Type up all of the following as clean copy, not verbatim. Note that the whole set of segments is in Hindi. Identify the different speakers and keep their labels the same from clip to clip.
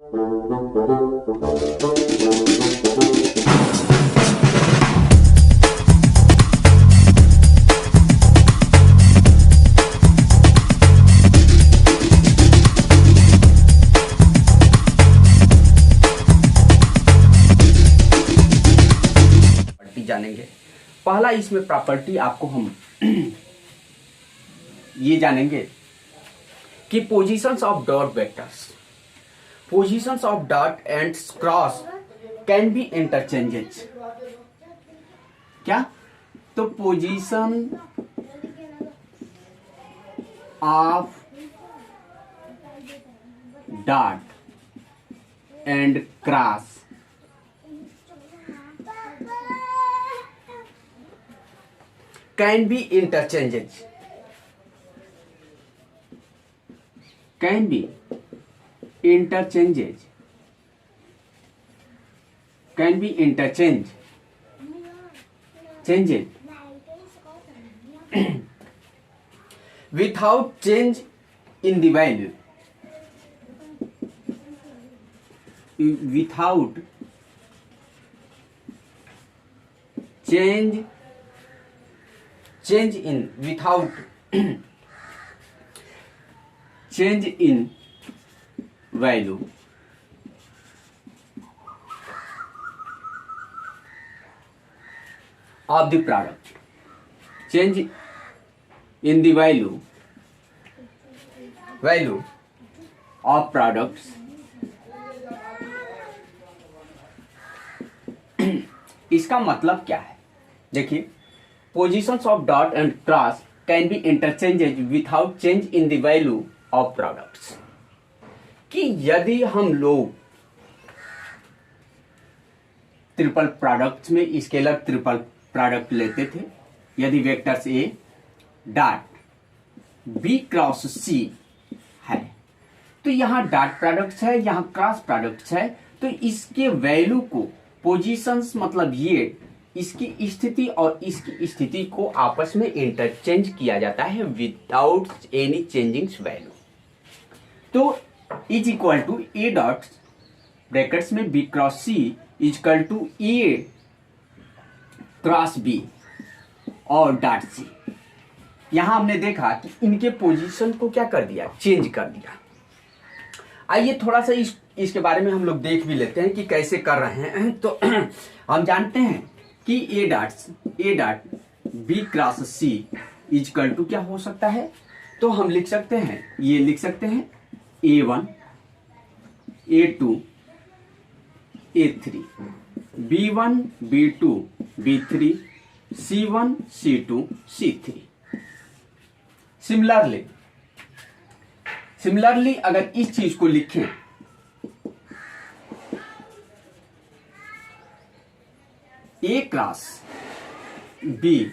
Speaker 1: जानेंगे। पहला इसमें प्रॉपर्टी आपको हम ये जानेंगे कि positions of dot vectors, positions of dot and cross can be interchanges. क्या? तो position of dot and cross can be interchanges, can be interchanges, can be interchange changes without change in the value, without change in without change in value of the product, change in the value of products इसका मतलब क्या है? देखिए, positions of dot and cross can be interchanges without change in the value of products, कि यदि हम लोग ट्रिपल प्रोडक्ट्स में स्केलर ट्रिपल प्रोडक्ट लेते थे, यदि vectors A dot B cross C है, तो यहां डॉट प्रोडक्ट्स है, यहां क्रॉस प्रोडक्ट्स है, तो इसके वैल्यू को पोजीशंस मतलब ये इसकी स्थिति और इसकी स्थिति को आपस में इंटरचेंज किया जाता है विदाउट एनी चेंजिंग वैल्यू। तो is equal to A dot brackets में B cross C is equal to A cross B और डॉट सी। यहां हमने देखा कि इनके पोजीशन को क्या कर दिया, चेंज कर दिया। आइए थोड़ा सा इसके बारे में हम लोग देख भी लेते हैं कि कैसे कर रहे हैं। तो हम जानते हैं कि A dot B cross C is equal to क्या हो सकता है, तो हम लिख सकते हैं, ये लिख सकते हैं A1 A2 A3 B1 B2 B3 C1 C2 C3। Similarly अगर इस चीज को लिखें, A cross B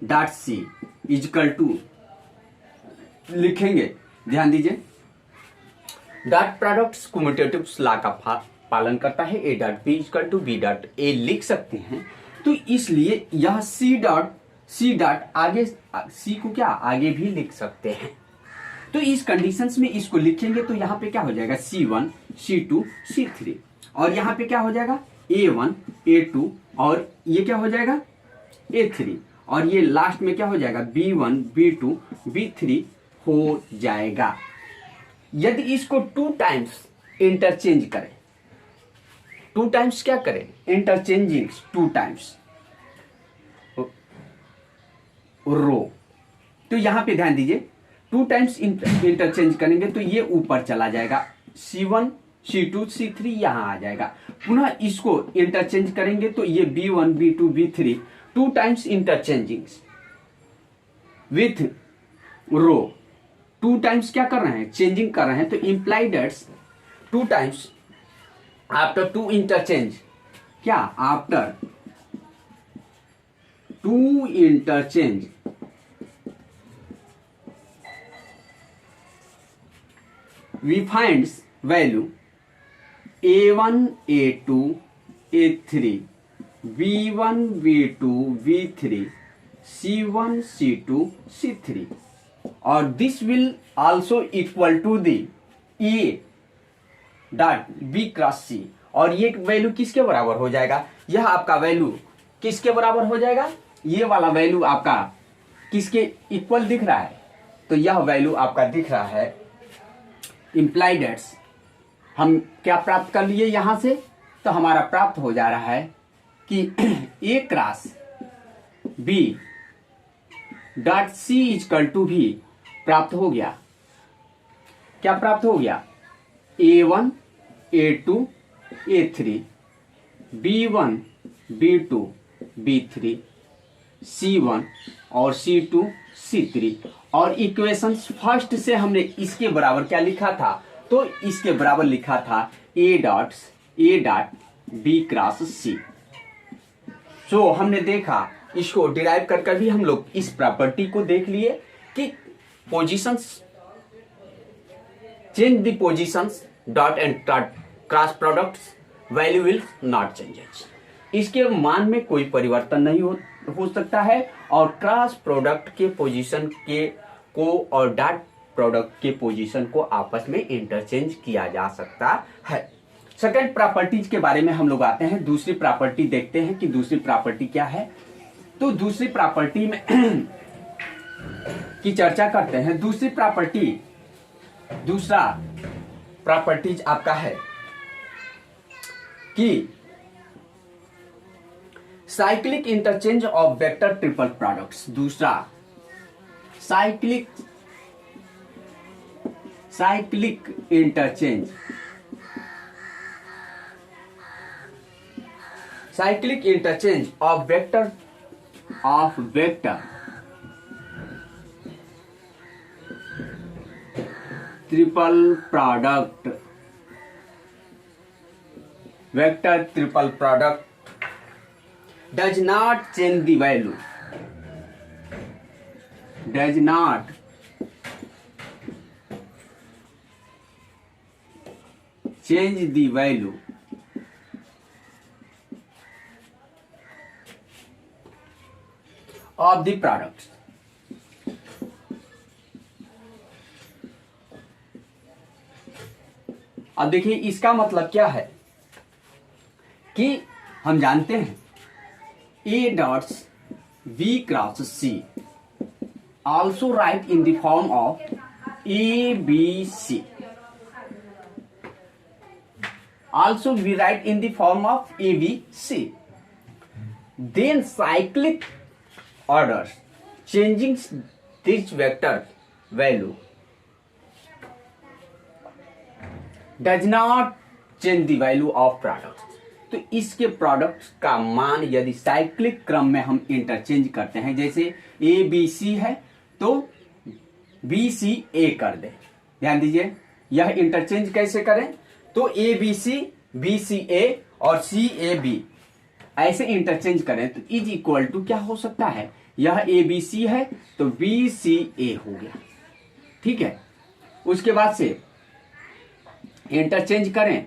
Speaker 1: dot C is equal to लिखेंगे, ध्यान दीजिए, डॉट प्रोडक्ट्स कम्यूटेटिव लॉ का पालन करता है। A dot B is equal to B dot A लिख सकते हैं, तो इसलिए यह सी डॉट आगे सी को क्या आगे भी लिख सकते हैं। तो इस कंडीशंस में इसको लिखेंगे तो यहां पे क्या हो जाएगा, C1 C2 C3, और यहां पे क्या हो जाएगा A1 A2, और ये क्या हो जाएगा A3, और ये लास्ट में क्या हो जाएगा B1 B2 B3 हो जाएगा। यदि इसको 2 टाइम्स इंटरचेंज करें, 2 टाइम्स क्या करें, इंटरचेंजिंग 2 टाइम्स रो, तो यहां पे ध्यान दीजिए 2 टाइम्स इंटरचेंज करेंगे तो ये ऊपर चला जाएगा, C1 C2 C3 यहां आ जाएगा। पुनः इसको इंटरचेंज करेंगे तो ये B1 B2 B3 2 times interchanging with row, 2 times क्या कर रहे हैं, चेंजिंग कर रहे हैं, तो imply that's 2 times after 2 interchange, क्या after 2 interchange we finds value A1 A2 A3 B1 B2 B3 C1 C2 C3, और this will also equal to the A dot B cross C, और ये वैल्यू किसके बराबर हो जाएगा, यह आपका वैल्यू किसके बराबर हो जाएगा, ये वाला वैल्यू आपका किसके इक्वल दिख रहा है, तो यह वैल्यू आपका दिख रहा है इम्प्लाइड एट्स, हम क्या प्राप्त कर लिए यहां से, तो हमारा प्राप्त हो जा रहा है कि A cross B dot C is equal to भी प्राप्त हो गया, क्या प्राप्त हो गया, A1 A2 A3 B1 B2 B3 C1 और C2 C3, और इक्वेशन फर्स्ट से हमने इसके बराबर क्या लिखा था, तो इसके बराबर लिखा था A dot B cross C। सो हमने देखा, इसको डिराइव कर भी हम लोग इस प्रॉपर्टी को देख लिए कि positions change the positions dot and cross products value will not changes, इसके मान में कोई परिवर्तन नहीं हो सकता है, और क्रॉस प्रोडक्ट के पोजीशन को और डॉट प्रोडक्ट के पोजीशन को आपस में इंटरचेंज किया जा सकता है। सेकंड प्रॉपर्टीज के बारे में हम लोग आते हैं, दूसरी प्रॉपर्टी देखते हैं कि दूसरी प्रॉपर्टी क्या है। तो दूसरी प्रॉपर्टी में की चर्चा करते हैं। दूसरा प्रॉपर्टीज आपका है कि cyclic interchange of vector triple products, दूसरा cyclic interchange of vector triple product, vector triple product does not change the value, does not change the value of the products। अब देखिए इसका मतलब क्या है कि हम जानते हैं A dots B cross C also write in the form of ABC, also we write in the form of ABC, then cyclic orders changing this vector value does not change the value of products। तो इसके प्रोडक्ट्स का मान यदि साइक्लिक क्रम में हम इंटरचेंज करते हैं, जैसे ए बी सी है तो बी सी ए कर दें, ध्यान दीजिए यह इंटरचेंज कैसे करें, तो ए बी सी ए और सी ए बी ऐसे इंटरचेंज करें तो इज इक्वल टू क्या हो सकता है, यह ए बी सी है तो बी सी ए हो गया, ठीक है। उसके बाद से इंटरचेंज करें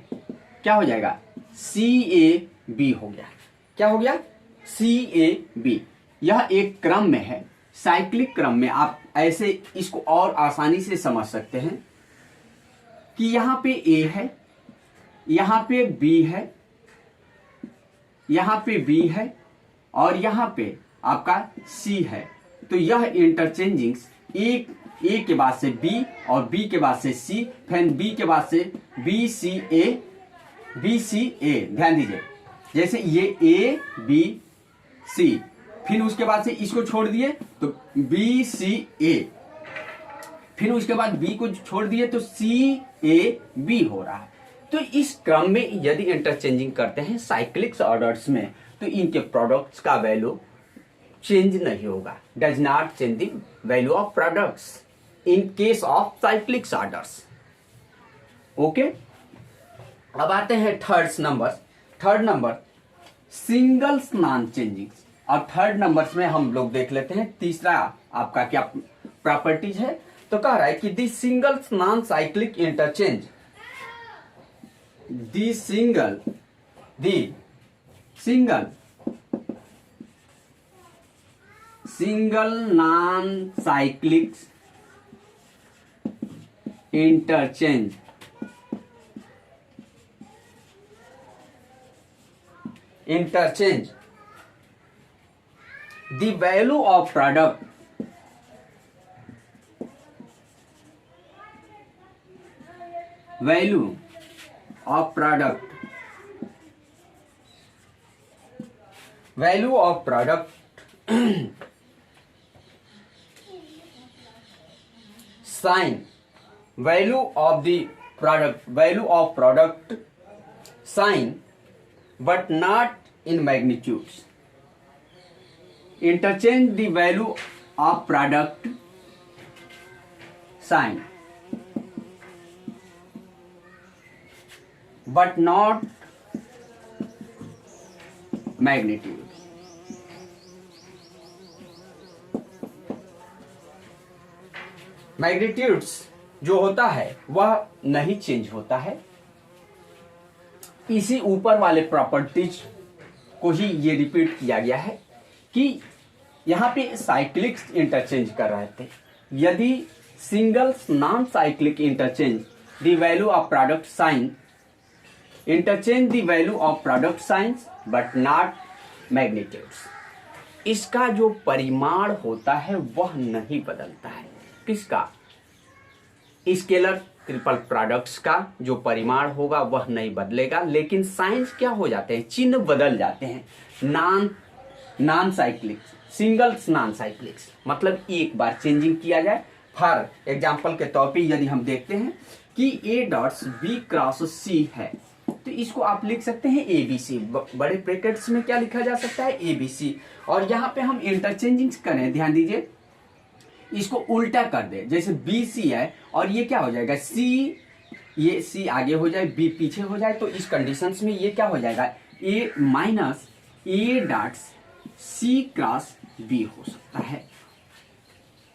Speaker 1: क्या हो जाएगा, सी ए बी हो गया, क्या हो गया, सी ए बी। यह एक क्रम में है, साइक्लिक क्रम में आप ऐसे इसको और आसानी से समझ सकते हैं कि यहां पे ए है, यहां पे बी है, यहां पे बी है और यहां पे आपका सी है, तो यह इंटरचेंजिंग ए के बाद से बी और बी के बाद से सी, फिर बी के बाद से बी सी ए, ध्यान दीजिए जैसे ये ए बी सी, फिर उसके बाद से इसको छोड़ दिए तो बी सी ए, फिर उसके बाद बी को छोड़ दिए तो सी ए बी हो रहा है। तो इस क्रम में यदि इंटरचेंजिंग करते हैं साइक्लिक ऑर्डर्स में तो इनके प्रोडक्ट्स का वैल्यू चेंज नहीं होगा, does not change the value of products in case of cyclic orders. Okay, अब आते हैं third number singles non changing. और थर्ड नंबर में हम लोग देख लेते हैं तीसरा आपका क्या प्रॉपर्टीज है, तो कह रहा है कि the singles non cyclic interchange, the single non cyclic interchange interchange the value of product value of product value of product sign value of the product sign but not in magnitudes. Interchange the value of product sign but not magnitude. Magnitudes जो होता है वह नहीं चेंज होता है। इसी ऊपर वाले प्रॉपर्टीज को ही ये रिपीट किया गया है कि यहाँ पे साइक्लिक इंटरचेंज कर रहे थे। यदि single non cyclic interchange the value of product sign interchange the value of product signs but not magnitudes. इसका जो परिमाण होता है वह नहीं बदलता है। किसका? स्केलर ट्रिपल प्रोडक्ट्स का जो परिमाण होगा वह नहीं बदलेगा, लेकिन साइंस क्या हो जाते हैं, चिन्ह बदल जाते हैं। नॉन साइक्लिक्स, सिंगल्स नॉन साइक्लिक्स मतलब एक बार चेंजिंग किया जाए। फॉर एग्जांपल के तौर पे यदि हम देखते हैं कि ए डॉट्स बी क्रॉस सी है तो इसको आप लिख सकते हैं एबीसी। बड़े ब्रैकेट्स में क्या लिखा जा सकता है, एबीसी। और यहाँ पे हम इंटरचेंजिंग करें, ध्यान दीजिए, इसको उल्टा कर दे, जैसे बी सी है और ये क्या हो जाएगा सी, ये सी आगे हो जाए बी पीछे हो जाए, तो इस कंडीशंस में ये क्या हो जाएगा A minus A dot C cross B हो सकता है।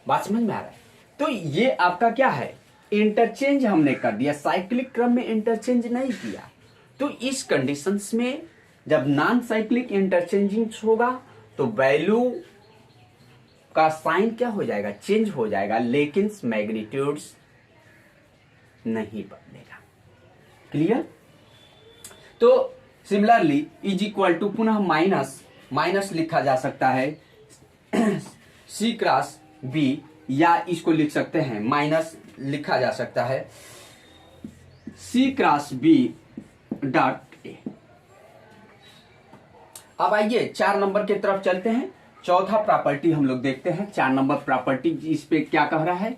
Speaker 1: बात समझ में आ रहा है? तो ये आपका क्या है, इंटरचेंज हमने कर दिया, साइक्लिक क्रम में इंटरचेंज नहीं किया। तो इस कंडीशंस में जब नॉन साइक्लिक इंटरचेंजिंग होगा तो वैल्यू का साइन क्या हो जाएगा, चेंज हो जाएगा, लेकिन मैग्नीट्यूड्स नहीं बदलेगा। क्लियर? तो सिमिलरली इज इक्वल टू पुनः माइनस लिखा जा सकता है सी क्रॉस बी, या इसको लिख सकते हैं माइनस लिखा जा सकता है सी क्रॉस बी डॉट ए। अब आइए 4 नंबर की तरफ चलते हैं। चौथा प्रॉपर्टी हम लोग देखते हैं। 4 नंबर प्रॉपर्टी इस पे क्या कह रहा है,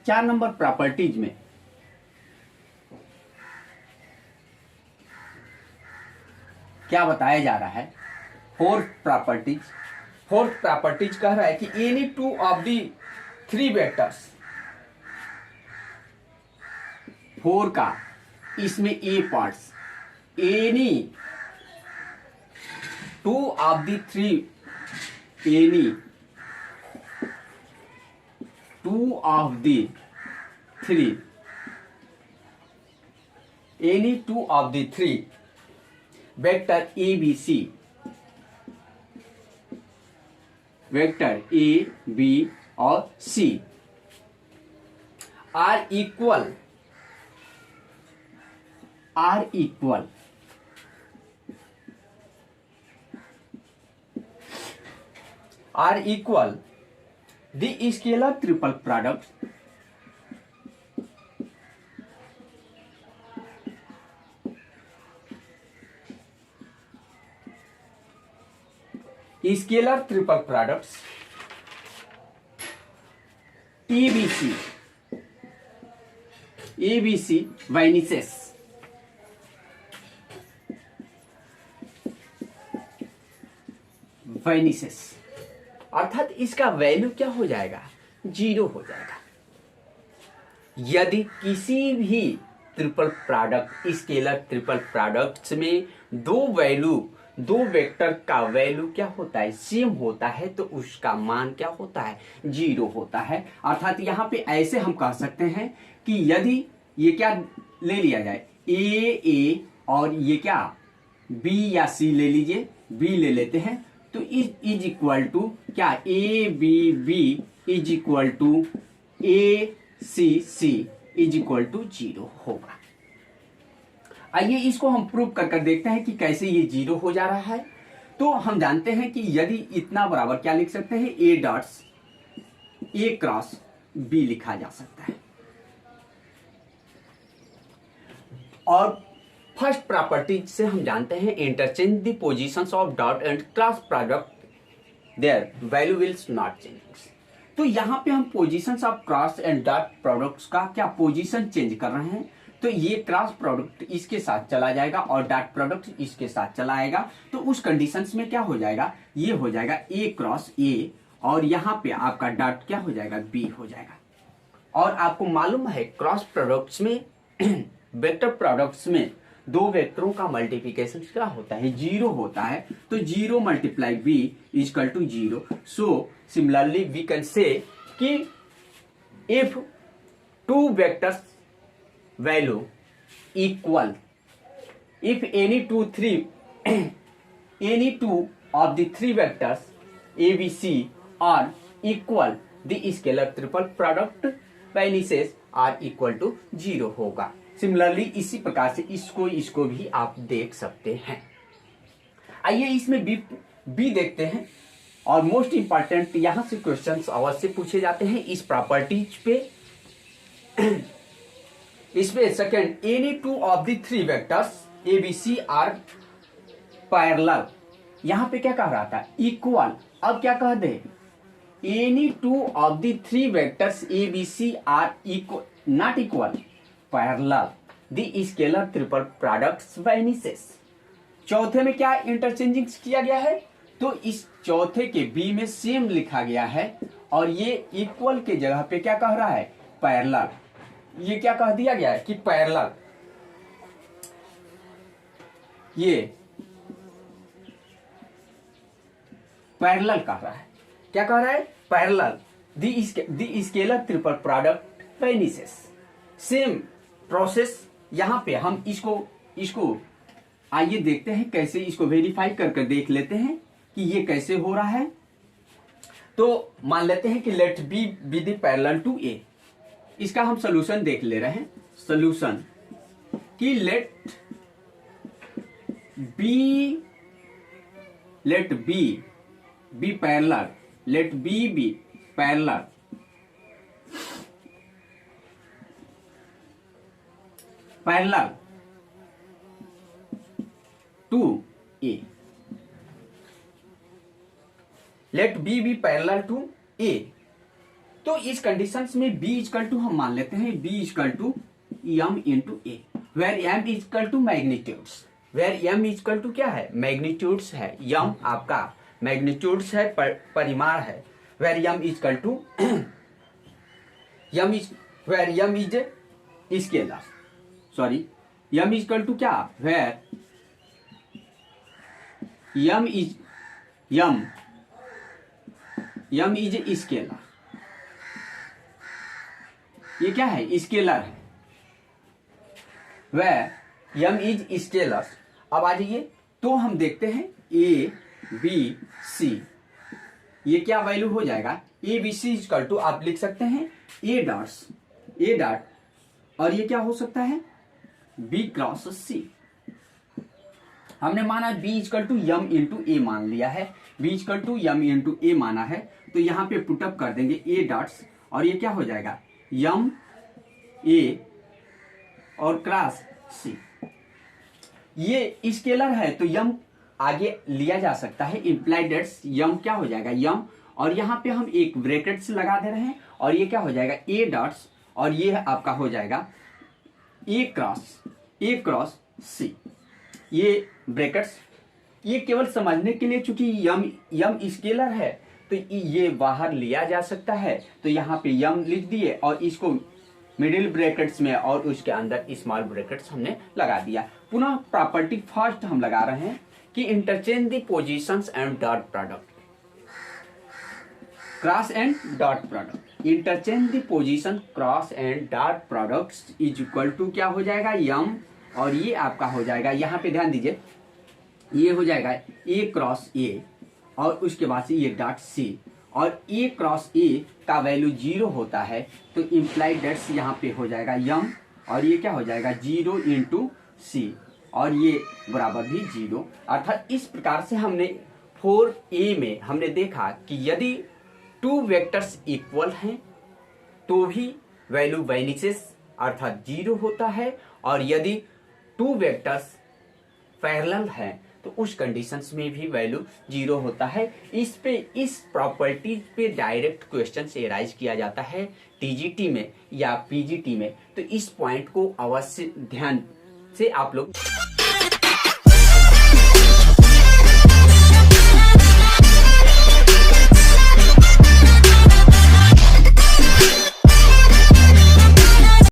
Speaker 1: 4 नंबर प्रॉपर्टीज में क्या बताया जा रहा है, फोर्थ प्रॉपर्टीज कह रहा है कि any two of the 3 vectors, 4 का इसमें ए parts, any 2 of the 3 any 2 of the 3 any 2 of the 3 vector ABC, vector A B और C are equal the scalar triple product scalar triple products TBC ABC vanishes अर्थात इसका वैल्यू क्या हो जाएगा, 0 हो जाएगा। यदि किसी भी triple product, scalar triple products में दो वेक्टर का वैल्यू क्या होता है, सेम होता है, तो उसका मान क्या होता है, 0 होता है। अर्थात यहाँ पे ऐसे हम कह सकते हैं कि यदि ये क्या ले लिया जाए, ए और ये क्या बी या सी ले लीजिए, बी ले लेते हैं, तो इज इक्वल टू क्या, A B B is equal to A C C is equal to 0 होगा। आइए इसको हम प्रूव कर देखते हैं कि कैसे ये 0 हो जा रहा है। तो हम जानते हैं कि यदि इतना बराबर क्या लिख सकते हैं, ए डॉट्स ए क्रॉस बी लिखा जा सकता है। और फर्स्ट प्रॉपर्टी से हम जानते हैं interchange the positions of dot and cross product their value will not change. तो यहाँ पे हम positions of cross and dot products का क्या पोजीशन चेंज कर रहे हैं। तो ये क्रॉस प्रोडक्ट इसके साथ चला जाएगा और डॉट प्रोडक्ट इसके साथ चला आएगा। तो उस कंडीशंस में क्या हो जाएगा, ये हो जाएगा ए क्रॉस ए और यहाँ पे आपका डॉट क्या हो जाएगा, बी हो जाएगा। और आपको मालूम है क्रॉस प्रोडक्ट्स में वेक्टर प्रोडक्ट्स में दो वेक्टरों का मल्टीप्लिकेशन क्या होता है, 0 होता है। तो 0 multiply B is equal to 0। So similarly we can say कि if two vectors value equal, if any two of the three vectors A B C are equal, the scalar triple product vanishes are equal to 0 होगा। सिमिलरली इसी प्रकार से इसको भी आप देख सकते हैं। आइए इसमें बी देखते हैं। और मोस्ट इंपॉर्टेंट यहां से क्वेश्चंस अवश्य पूछे जाते हैं इस प्रॉपर्टीज पे। इसमें second, any two of the three vectors A B C are parallel, यहां पे क्या कह रहा था, इक्वल। अब क्या कह दे, any two of the three vectors A B C are equal, not equal, parallel the scalar triple products vanishes. चौथे में क्या इंटरचेंजिंग किया गया है, तो इस चौथे के बी में सेम लिखा गया है और ये इक्वल के जगह पे क्या कह रहा है, पैरेलल। ये क्या कह दिया गया है कि पैरेलल, ये पैरेलल कह रहा है। क्या कह रहा है, parallel the scalar triple product vanishes. Same process यहां पे हम इसको आइए देखते हैं कैसे इसको वेरीफाई करके देख लेते हैं कि ये कैसे हो रहा है। तो मान लेते हैं कि let B be the parallel to A. इसका हम सोल्यूशन देख ले रहे हैं। सोल्यूशन कि let B be parallel, let B be parallel to A, let B be parallel to A. तो इस कंडीशंस में बी इजकल टू हम मान लेते हैं B is equal to M into A, where M is equal to magnitudes, where M is equal to क्या है, मैग्नीट्यूड्स है। एम आपका मैग्नीट्यूड्स है, परिमाण है। Where M is equal to where M is scalar, sorry M is equal to क्या, वेर एम इज स्केलर। ये क्या है, स्केलर है। Where M is scalar. अब आ जाइए तो हम देखते हैं ए बी सी, ये क्या वैल्यू हो जाएगा, A B C is equal to आप लिख सकते हैं ए डॉट और ये क्या हो सकता है, बी क्रॉस सी। हमने माना B is equal to M into A मान लिया है, B is equal to M into A माना है। तो यहाँ पे पुटअप कर देंगे ए डॉट्स और ये क्या हो जाएगा, एम ए और क्रॉस सी। ये स्केलर है तो एम आगे लिया जा सकता है, इंप्लाइड दैट्स एम क्या हो जाएगा, एम। और यहाँ पे हम एक ब्रैकेट्स लगा दे रहे हैं और ये क्या हो जाएगा, ए डॉट्स और ये आपका हो जाएगा ए क्रॉस सी। ये ब्रैकेट्स ये केवल समझने के लिए, चूंकि यम स्केलर है तो ये बाहर लिया जा सकता है। तो यहाँ पे यम लिख दिए और इसको मिडिल ब्रैकेट्स में और उसके अंदर स्मॉल ब्रैकेट्स हमने लगा दिया। पुनः प्रॉपर्टी फर्स्ट हम लगा रहे हैं कि interchange the positions and dot product, cross and dot product. Interchange the position cross and dot products is equal to क्या हो जाएगा, यम और ये आपका हो जाएगा, यहाँ पे ध्यान दीजिए, ये हो जाएगा ए क्रॉस ए और उसके बाद से ये डॉट सी। और ए क्रॉस ए का वैल्यू 0 होता है तो इम्प्लाइड दैट्स यहाँ पे हो जाएगा यम और ये क्या हो जाएगा 0 इंटू सी। और ये बराबर भी 0। अर्थात इस प्रकार से हमने 4a में हमने देखा कि यदि 2 वेक्टर्स इक्वल हैं तो भी वैल्यू वेनिसेस अर्थात 0 होता है, और यदि 2 वेक्टर्स पैरेलल है तो उस कंडीशंस में भी वैल्यू 0 होता है। इस प्रॉपर्टी पे डायरेक्ट क्वेश्चन से राइज किया जाता है टीजीटी में या पीजीटी में, तो इस पॉइंट को अवश्य ध्यान से आप लोग